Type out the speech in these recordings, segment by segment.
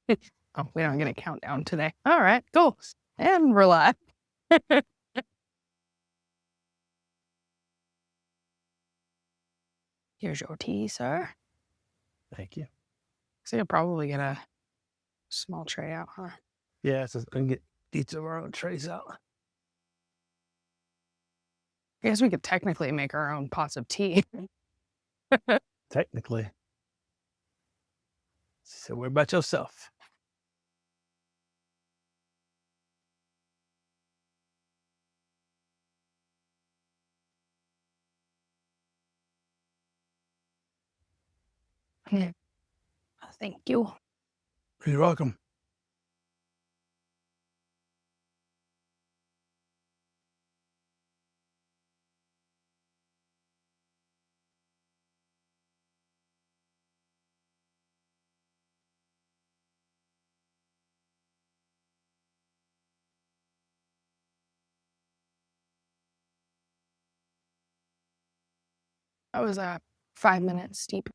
Oh, we don't get a countdown today. All right, cool. And we're live. Here's your tea, sir. Thank you. So you'll probably get a small tray out, huh? Yeah, so I can get each of our own trays out. I guess we could technically make our own pots of tea. Technically. So what about yourself? Thank you. You're welcome. That was a 5-minute steep.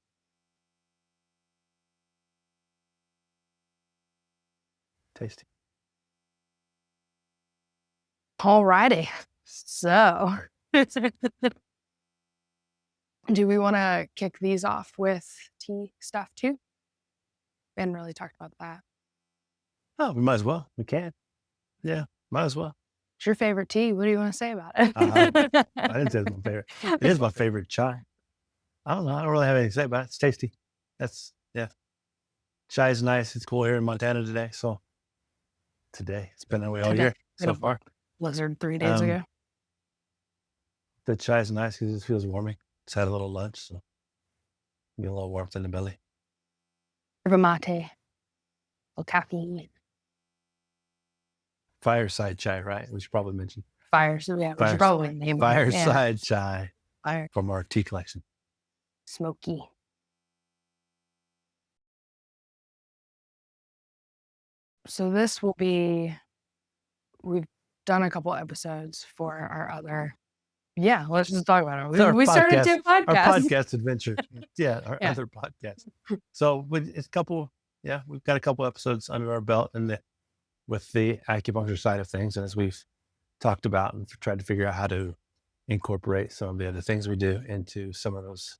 Tasty. All righty. So, do we want to kick these off with tea stuff too? We hadn't really talked about that. Oh, we might as well. We can. Yeah, might as well. It's your favorite tea. What do you want to say about it? I didn't say it's my favorite. It is my favorite chai. I don't know. I don't really have anything to say about it. It's tasty. Yeah. Chai is nice. It's cool here in Montana today. So today, it's been that way all year so far. Blizzard 3 days ago. The chai is nice because it feels warming. Just had a little lunch, so get a little warmth in the belly. Yerba mate. A little caffeine. Fireside Chai, right? We should probably mention. We should probably name it. Fireside Chai Fire. from our tea collection. Smoky. So this will be, we've done a couple episodes for our other, let's just talk about it. We started 2 podcasts. Our podcast adventure. Other podcasts. So it's we've got a couple episodes under our belt with the acupuncture side of things. And as we've talked about and tried to figure out how to incorporate some of the other things we do into some of those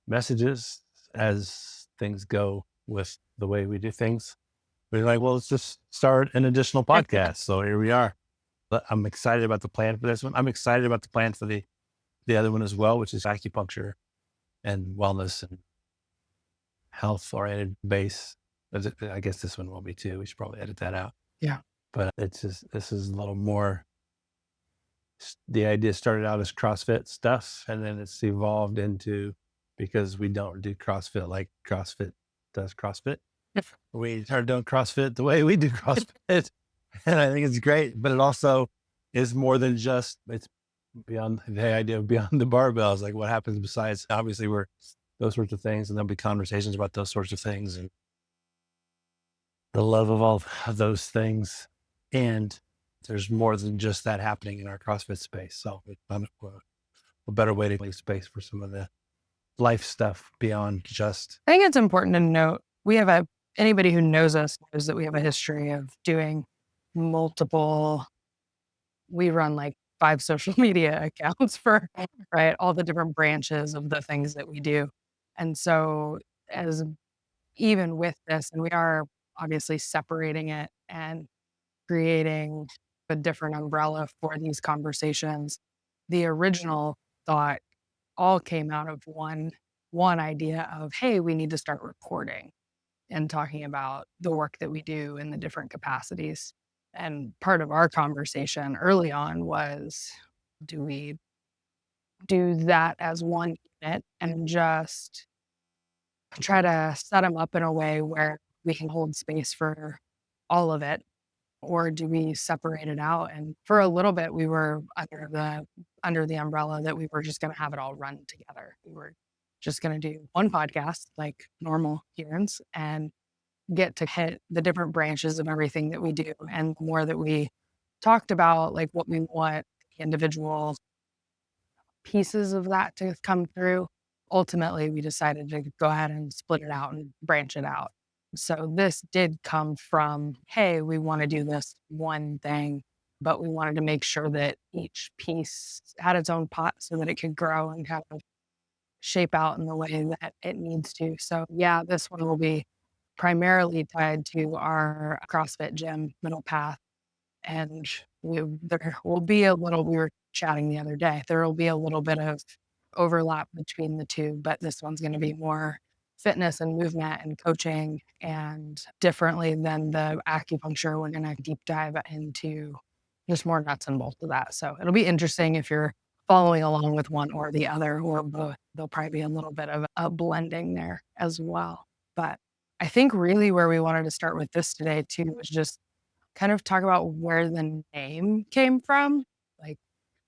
messages as things go with the way we do things. We're like, well, let's just start an additional podcast. So here we are. But I'm excited about the plan for this one. I'm excited about the plan for the other one as well, which is acupuncture and wellness and health-oriented base. I guess this one will be too. We should probably edit that out. Yeah. But this is a little more, the idea started out as CrossFit stuff, and then it's evolved into, because we don't do CrossFit like CrossFit does CrossFit. We started doing CrossFit the way we do CrossFit. And I think it's great, but it also is more than just, it's beyond the idea of beyond the barbells, like what happens besides, obviously we're those sorts of things. And there'll be conversations about those sorts of things and the love of all of those things. And there's more than just that happening in our CrossFit space. So it's a better way to leave space for some of the life stuff beyond just. I think it's important to note, anybody who knows us knows that we have a history of doing multiple, we run like 5 social media accounts for, right, all the different branches of the things that we do. And so even with this, and we are obviously separating it and creating a different umbrella for these conversations, the original thought all came out of one idea of, hey, we need to start recording and talking about the work that we do in the different capacities. And part of our conversation early on was, do we do that as one unit and just try to set them up in a way where we can hold space for all of it? Or do we separate it out? And for a little bit, we were under the umbrella that we were just going to have it all run together. We were just going to do one podcast like normal humans and get to hit the different branches of everything that we do. And the more that we talked about like what we want the individual pieces of that to come through, ultimately we decided to go ahead and split it out and branch it out. So this did come from, hey, we want to do this one thing, but we wanted to make sure that each piece had its own pot so that it could grow and kind of shape out in the way that it needs to. So yeah, this one will be primarily tied to our CrossFit gym, Middle Path. And there will be a little, we were chatting the other day, there will be a little bit of overlap between the two, but this one's going to be more fitness and movement and coaching and differently than the acupuncture. We're going to deep dive into just more nuts and bolts of that. So it'll be interesting if you're following along with one or the other, or both. There'll probably be a little bit of a blending there as well. But I think really where we wanted to start with this today too was just kind of talk about where the name came from, like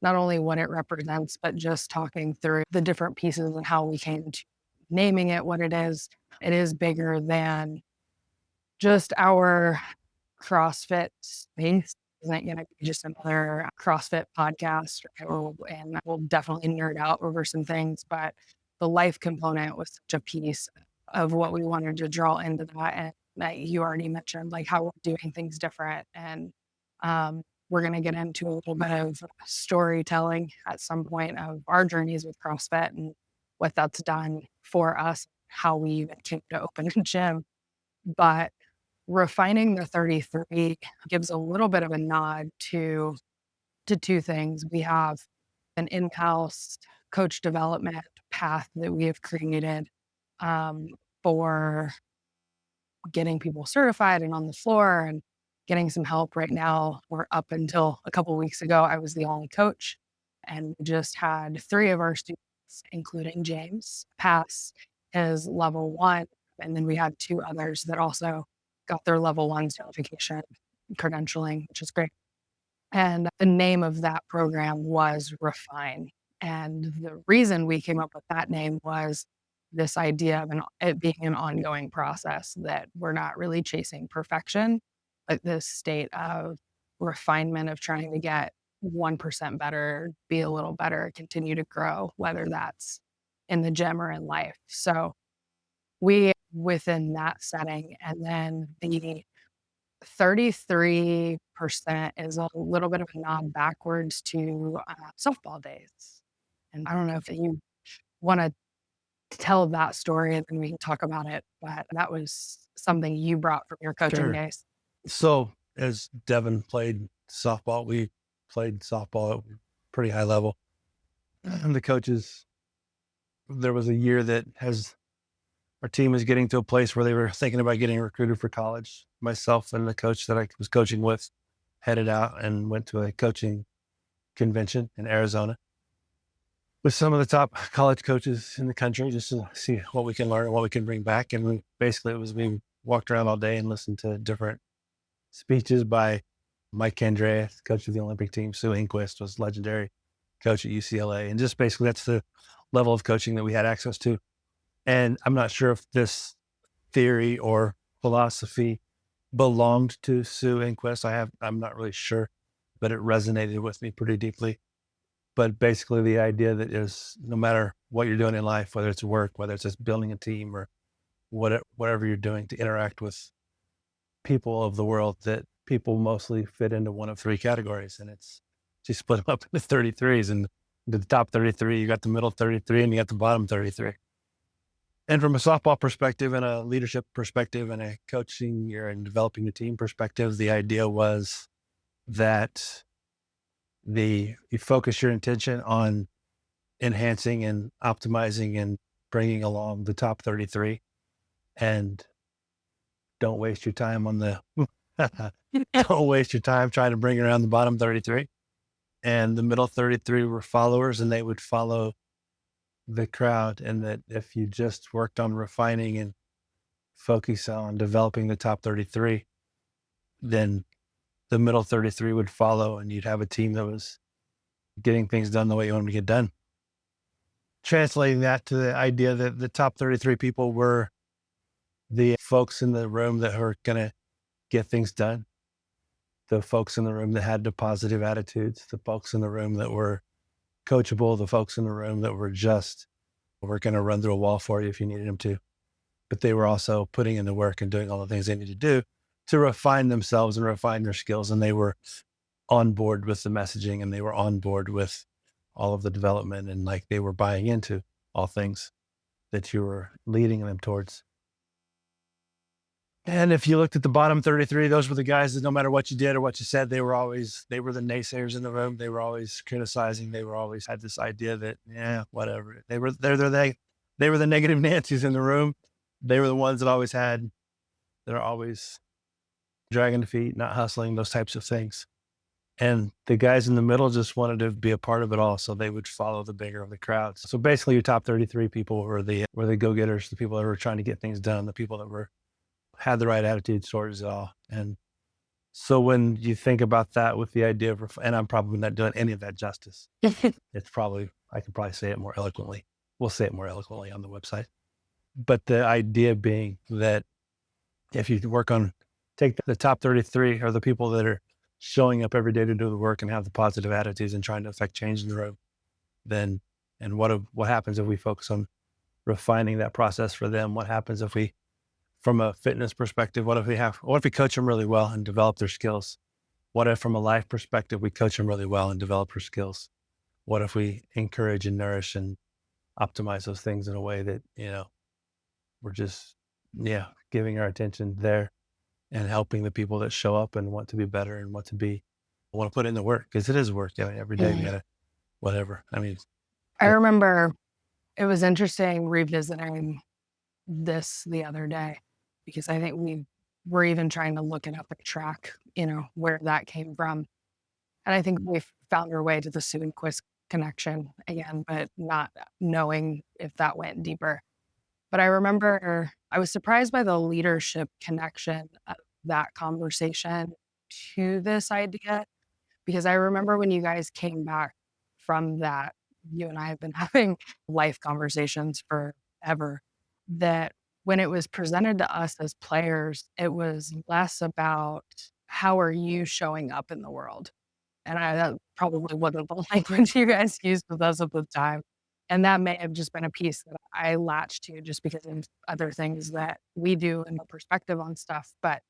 not only what it represents, but just talking through the different pieces and how we came to naming it what it is. It is bigger than just our CrossFit space. Isn't going to be just another CrossFit podcast, and we'll definitely nerd out over some things. But the life component was such a piece of what we wanted to draw into that. And that you already mentioned, like how we're doing things different. And we're going to get into a little bit of storytelling at some point of our journeys with CrossFit and what that's done for us, how we even came to open a gym. But refining the 33 gives a little bit of a nod to two things. We have an in-house coach development path that we have created um, for getting people certified and on the floor and getting some help right now. We're up until a couple of weeks ago, I was the only coach, and we just had three of our students, including James, pass his level one. And then we had two others that also got their level one certification credentialing, which is great. And the name of that program was Refine. And the reason we came up with that name was this idea of it being an ongoing process, that we're not really chasing perfection, but this state of refinement of trying to get 1% better, be a little better, continue to grow, whether that's in the gym or in life. So we within that setting, and then the 33% is a little bit of a nod backwards to softball days. And I don't know if you want to tell that story and then we can talk about it, but that was something you brought from your coaching Sure. days. So as Devin played softball, we played softball at pretty high level. And the coaches, there was a year that has our team is getting to a place where they were thinking about getting recruited for college. Myself and the coach that I was coaching with headed out and went to a coaching convention in Arizona with some of the top college coaches in the country, just to see what we can learn and what we can bring back. And we walked around all day and listened to different speeches by Mike Candrea, coach of the Olympic team. Sue Inquist was legendary coach at UCLA. And just basically that's the level of coaching that we had access to. And I'm not sure if this theory or philosophy belonged to Sue Inquist. I'm not really sure, but it resonated with me pretty deeply. But basically the idea that is no matter what you're doing in life, whether it's work, whether it's just building a team or whatever you're doing to interact with people of the world, that people mostly fit into one of three categories. And she split them up into 33s, and the top 33, you got the middle 33 and you got the bottom 33. And from a softball perspective and a leadership perspective and a coaching and developing the team perspective, the idea was that you focus your intention on enhancing and optimizing and bringing along the top 33, and don't waste your time on the don't waste your time trying to bring around the bottom 33. And the middle 33 were followers, and they would follow the crowd. And that if you just worked on refining and focus on developing the top 33, then the middle 33 would follow, and you'd have a team that was getting things done the way you want them to get done. Translating that to the idea that the top 33 people were the folks in the room that were going to get things done, the folks in the room that had the positive attitudes, the folks in the room that were coachable, the folks in the room that were going to run through a wall for you if you needed them to. but they were also putting in the work and doing all the things they need to do to refine themselves and refine their skills. And they were on board with the messaging, and they were on board with all of the development, and like they were buying into all things that you were leading them towards. And if you looked at the bottom 33, those were the guys that no matter what you did or what you said, they were the naysayers in the room. They were always criticizing. They were always had this idea that, yeah, whatever. They were the negative Nancy's in the room. They were the ones that always that are always dragging the feet, not hustling, those types of things. And the guys in the middle just wanted to be a part of it all. So they would follow the bigger of the crowds. So basically your top 33 people were the go-getters, the people that were trying to get things done, the people that had the right attitude towards it all. And so when you think about that with the idea of, and I'm probably not doing any of that justice, I could probably say it more eloquently. We'll say it more eloquently on the website. But the idea being that if you take the top 33 are the people that are showing up every day to do the work and have the positive attitudes and trying to affect change in the room, then, and what happens if we focus on refining that process for them? What happens if we, from a fitness perspective, what if we coach them really well and develop their skills? What if from a life perspective, we coach them really well and develop their skills? What if we encourage and nourish and optimize those things in a way that, we're just, giving our attention there and helping the people that show up and want to be better and want to put in the work, because it is work. Every day we gotta, whatever. I mean, I remember it was interesting revisiting this the other day, because I think we were even trying to look it up and track, where that came from. And I think we found our way to the Sue and Quist connection again, but not knowing if that went deeper. But I remember I was surprised by the leadership connection of that conversation to this idea, because I remember when you guys came back from that, you and I have been having life conversations forever, that when it was presented to us as players, it was less about how are you showing up in the world. And that probably wasn't the language you guys used with us at the time. And that may have just been a piece that I latched to just because of other things that we do and the perspective on stuff. But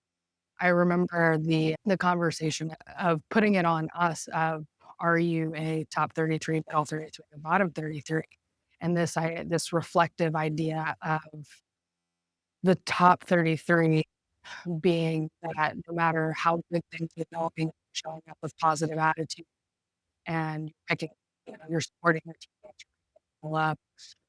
I remember the conversation of putting it on us of, are you a top 33, middle 33, or bottom 33? And this reflective idea of the top 33 being that no matter how good things are going, showing up with positive attitude and picking, you're supporting your teammates up.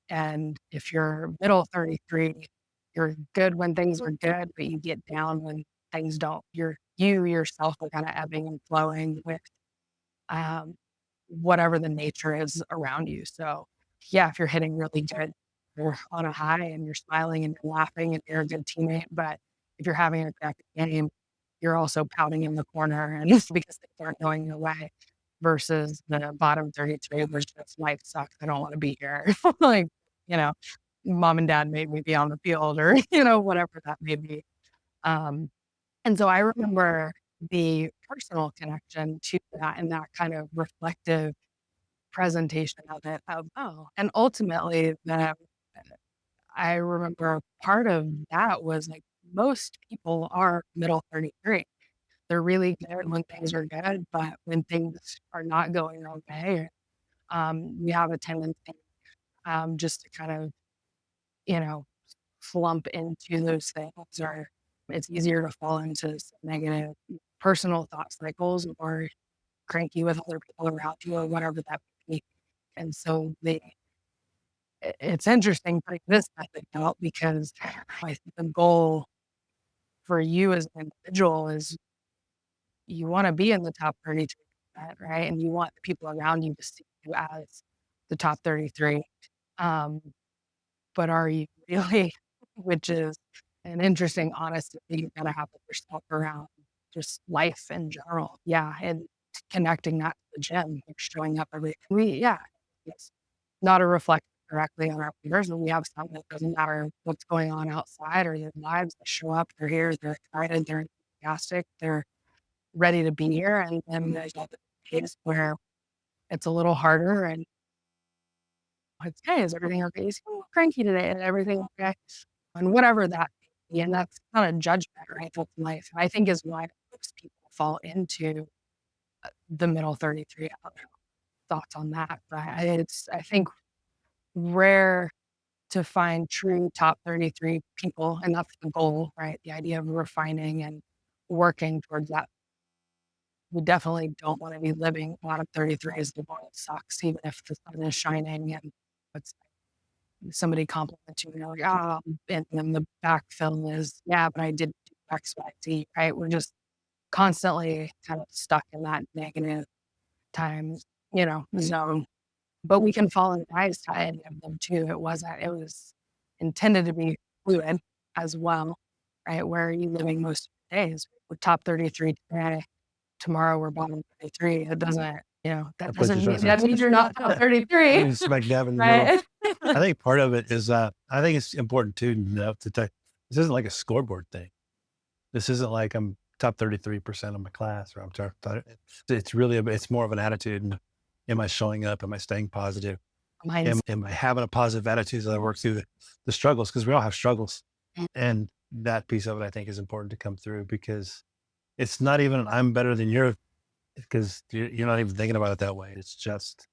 And if you're middle 33, you're good when things are good, but you get down when things don't. You yourself are kind of ebbing and flowing with um, whatever the nature is around you. So, yeah, if you're hitting really good, you're on a high and you're smiling and you're laughing and you're a good teammate. But if you're having a crappy game, you're also pouting in the corner and because things aren't going your way. Versus the bottom 33, which just life sucks. I don't want to be here. Like, you know, mom and dad made me be on the field or, whatever that may be. Um, and so I remember the personal connection to that and that kind of reflective presentation of it of, oh, and ultimately I remember part of that was like most people are middle 33. They're really good when things are good, but when things are not going our way, we have a tendency just to kind of, you know, slump into those things, or it's easier to fall into some negative personal thought cycles or cranky with other people around you or whatever that may be. And so it's interesting putting this method out because I think the goal for you as an individual is you want to be in the top 33%, right? And you want the people around you to see you as the top 33. Um, but are you really? Which is an interesting honesty you gotta have with yourself around just life in general. Yeah, and connecting that to the gym, like showing up every it's not a reflection directly on our peers, and we have some that doesn't matter what's going on outside or their lives, they show up, they're here, they're excited, they're enthusiastic, they're ready to be here, and then there's other days where it's a little harder and it's, "Hey, is everything okay? You seem a little cranky today. Is everything okay?" and whatever that may be, and that's not a judgment, right? That's life. And I think is why most people fall into the middle 33. I don't know, thoughts on that, but it's, I think, rare to find true top 33 people, and that's the goal, right? The idea of refining and working towards that. We definitely don't wanna be living bottom 33 as the world sucks, even if the sun is shining and it's somebody compliments you and you're like, "Ah," and then the backfill is, "Yeah, but I did do X, Y, Z," right? We're just constantly kind of stuck in that negative times, zone. But we can fall in rise to any of them too. It was intended to be fluid as well, right? Where are you living most of your days? We're top 33 today. Tomorrow we're bottom 33. It doesn't, that That's what you're doesn't trying mean to that say. means you're not top 33, Smack dab in the middle. right? I think part of it is, I think it's important too, to know this isn't like a scoreboard thing. This isn't like I'm top 33% of my class or I'm top, it's really, it's more of an attitude. And am I showing up? Am I staying positive? Mine's Am I having a positive attitude as I work through the struggles? Because we all have struggles. And that piece of it, I think, is important to come through because it's not even I'm better than you're because you're not even thinking about it that way. It's just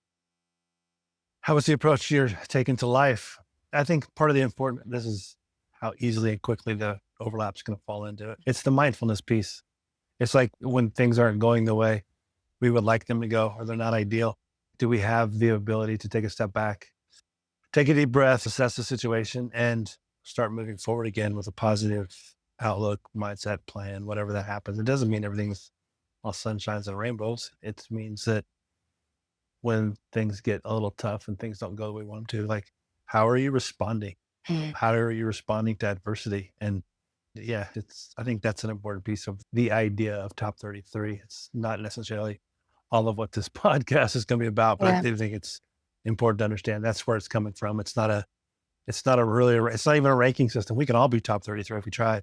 how was the approach you're taking to life? I think part of the important, this is how easily and quickly the overlap's going to fall into it. It's the mindfulness piece. It's like when things aren't going the way we would like them to go or they're not ideal. Do we have the ability to take a step back, take a deep breath, assess the situation, and start moving forward again with a positive outlook, mindset, plan, whatever that happens? It doesn't mean everything's all sunshines and rainbows. It means that when things get a little tough and things don't go the way we want them to, like, how are you responding? How are you responding to adversity? And yeah, I think that's an important piece of the idea of top 33. It's not necessarily all of what this podcast is going to be about, but I yeah, do think it's important to understand that's where it's coming from. It's not even a ranking system. We can all be top 33 if we try.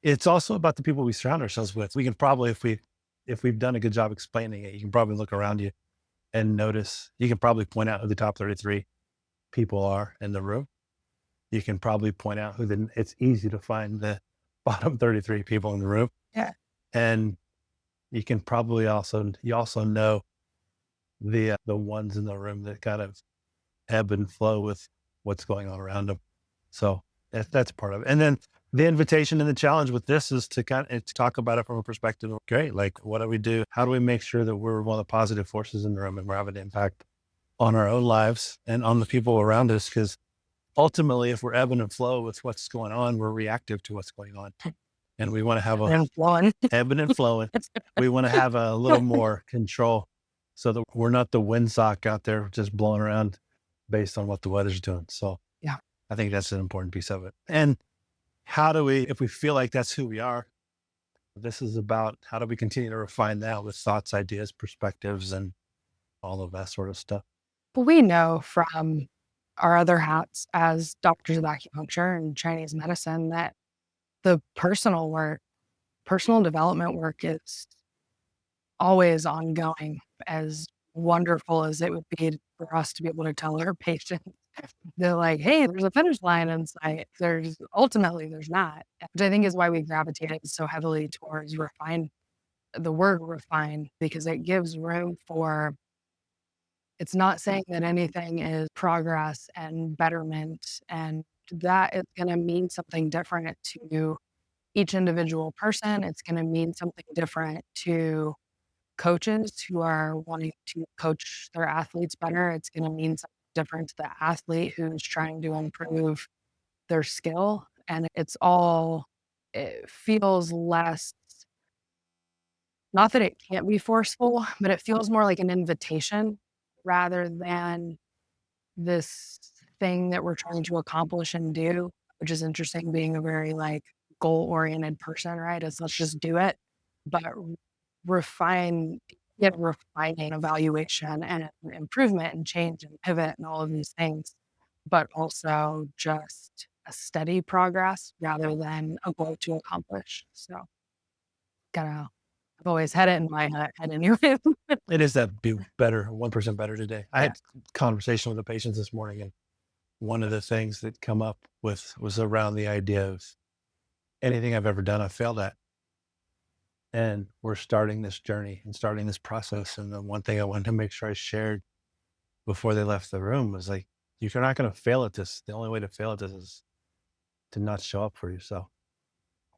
It's also about the people we surround ourselves with. We can probably, if we've done a good job explaining it, you can probably look around you and notice, you can probably point out who the top 33 people are in the room. You can probably point out it's easy to find the bottom 33 people in the room. yeah, And you also know the ones in the room that kind of ebb and flow with what's going on around them. So that's part of it. And then the invitation and the challenge with this is to to talk about it from a perspective of, great, like, what do we do? How do we make sure that we're one of the positive forces in the room and we're having an impact on our own lives and on the people around us? Because ultimately, if we're ebbing and flow with what's going on, we're reactive to what's going on. And we want to have a and flowing. ebbing and flowing. We want to have a little more control so that we're not the windsock out there just blowing around based on what the weather's doing. So Yeah. I think that's an important piece of it. And how do we, if we feel like that's who we are, this is about how do we continue to refine that with thoughts, ideas, perspectives, and all of that sort of stuff. But we know from our other hats as doctors of acupuncture and Chinese medicine that the personal development work is always ongoing, as wonderful as it would be for us to be able to tell our patients. They're like, "Hey, there's a finish line in sight." There's not, which I think is why we gravitated so heavily towards the word refine, because it gives room for, it's not saying that anything is progress and betterment, and that is gonna mean something different to each individual person. It's gonna mean something different to coaches who are wanting to coach their athletes better. It's gonna mean something different to the athlete who's trying to improve their skill, and it feels less, not that it can't be forceful, but it feels more like an invitation rather than this thing that we're trying to accomplish and do, which is interesting being a very, like, goal-oriented person, right? It's let's just do it, but refine refining, evaluation, and improvement, and change, and pivot, and all of these things, but also just a steady progress rather than a goal to accomplish. So, gotta I've always had it in my head anyway. It is that be better, 1% better today. I Yeah. had a conversation with a patient this morning, and one of the things that come up with was around the idea of anything I've ever done, I failed at. And we're starting this journey and starting this process. And the one thing I wanted to make sure I shared before they left the room was like, you're not going to fail at this. The only way to fail at this is to not show up for yourself,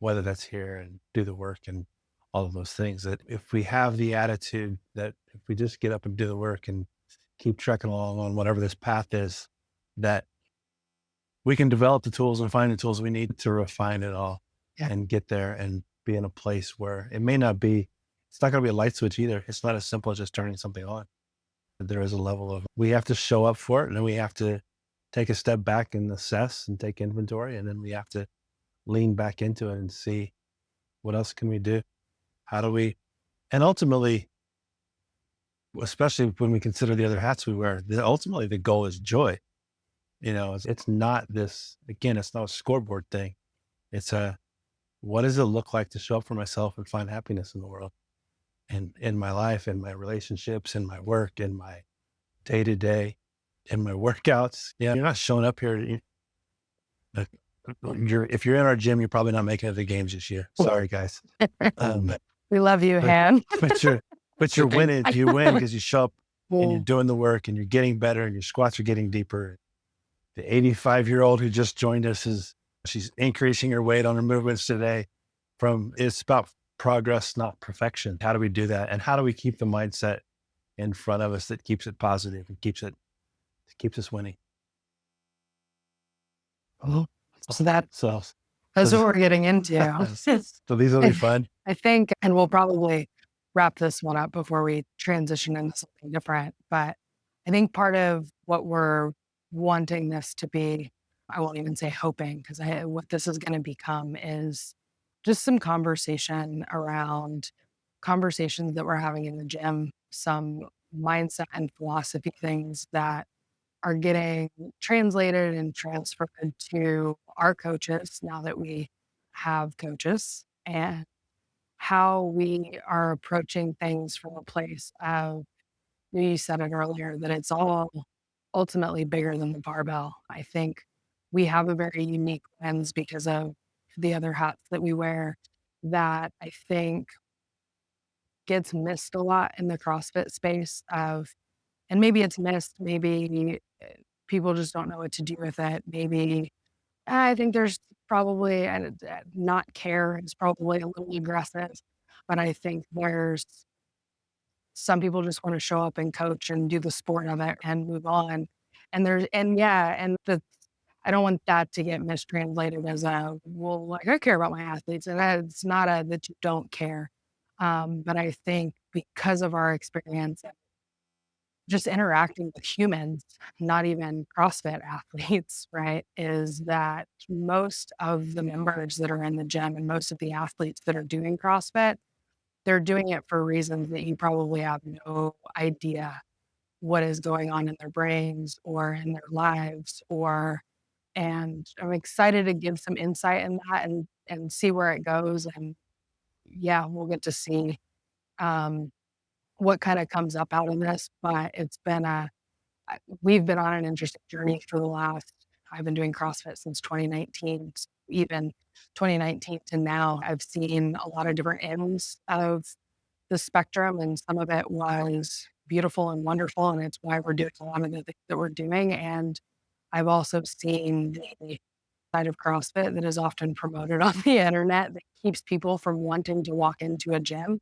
whether that's here and do the work and all of those things. That if we have the attitude that if we just get up and do the work and keep trekking along on whatever this path is, that we can develop the tools and find the tools we need to refine it all Yeah. and get there and be in a place where it may not be, it's not going to be a light switch either. It's not as simple as just turning something on. There is a level of, we have to show up for it, and then we have to take a step back and assess and take inventory. And then we have to lean back into it and see what else can we do? How do we, and ultimately, especially when we consider the other hats we wear, ultimately the goal is joy. It's not this, again, it's not a scoreboard thing. It's what does it look like to show up for myself and find happiness in the world and in my life, in my relationships, in my work, in my day to day, in my workouts. Yeah. You're not showing up here. Uh, if you're in our gym, you're probably not making it to the games this year. Sorry, guys. We love you, But, Han. but you're winning. You win because you show up and you're Well, doing the work and you're getting better and your squats are getting deeper. The 85-year-old who just joined us she's increasing her weight on her movements today. It's about progress, not perfection. How do we do that? And how do we keep the mindset in front of us that keeps it positive and keeps us winning? so that's So, what so, we're getting into. so these will be fun. I think, and we'll probably wrap this one up before we transition into something different. But I think part of what we're wanting this to be, I won't even say hoping, because what this is going to become is just some conversation around conversations that we're having in the gym, some mindset and philosophy things that are getting translated and transferred to our coaches now that we have coaches, and how we are approaching things from a place of, you said it earlier, that it's all ultimately bigger than the barbell. I think we have a very unique lens because of the other hats that we wear that I think gets missed a lot in the CrossFit space of, and maybe it's missed, maybe people just don't know what to do with it. Maybe I think there's probably, and not care is probably a little aggressive, but I think there's some people just want to show up and coach and do the sport of it and move on. I don't want that to get mistranslated as well, like I care about my athletes, and it's not that you don't care. But I think because of our experience just interacting with humans, not even CrossFit athletes, right? Is that most of the members that are in the gym and most of the athletes that are doing CrossFit, they're doing it for reasons that you probably have no idea what is going on in their brains or in their lives and I'm excited to give some insight in that and see where it goes. And yeah, we'll get to see um, what kind of comes up out of this, but we've been on an interesting journey for I've been doing CrossFit since 2019. So even 2019 to now, I've seen a lot of different ends of the spectrum, and some of it was beautiful and wonderful. And it's why we're doing a lot of the things that we're doing. And I've also seen the side of CrossFit that is often promoted on the internet that keeps people from wanting to walk into a gym.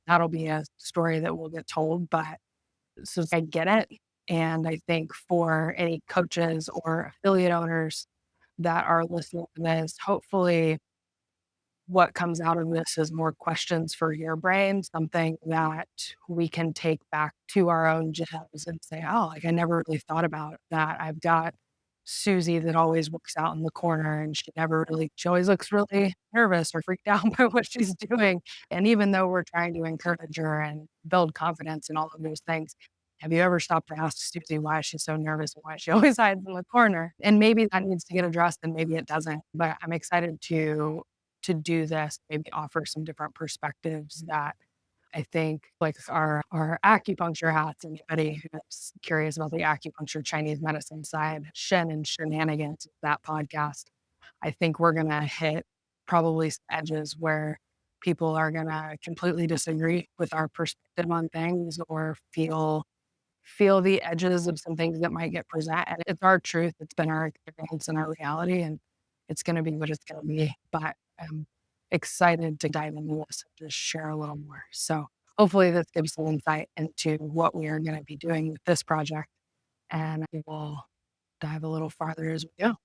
That'll be a story that will get told, but so I get it. And I think for any coaches or affiliate owners that are listening to this, hopefully what comes out of this is more questions for your brain, something that we can take back to our own gyms and say, oh, like I never really thought about that. I've got Susie that always works out in the corner and she always looks really nervous or freaked out by what she's doing. And even though we're trying to encourage her and build confidence and all of those things, have you ever stopped to ask Susie why she's so nervous and why she always hides in the corner? And maybe that needs to get addressed and maybe it doesn't. But I'm excited to do this, maybe offer some different perspectives that I think like our acupuncture hats, anybody who's curious about the acupuncture Chinese medicine side, Shen and Shenanigans, that podcast, I think we're gonna hit probably some edges where people are gonna completely disagree with our perspective on things or feel the edges of some things that might get present. And it's our truth. It's been our experience and our reality, and it's gonna be what it's gonna be. But I'm excited to dive into this and just share a little more. So hopefully this gives some insight into what we are gonna be doing with this project, and we will dive a little farther as we go.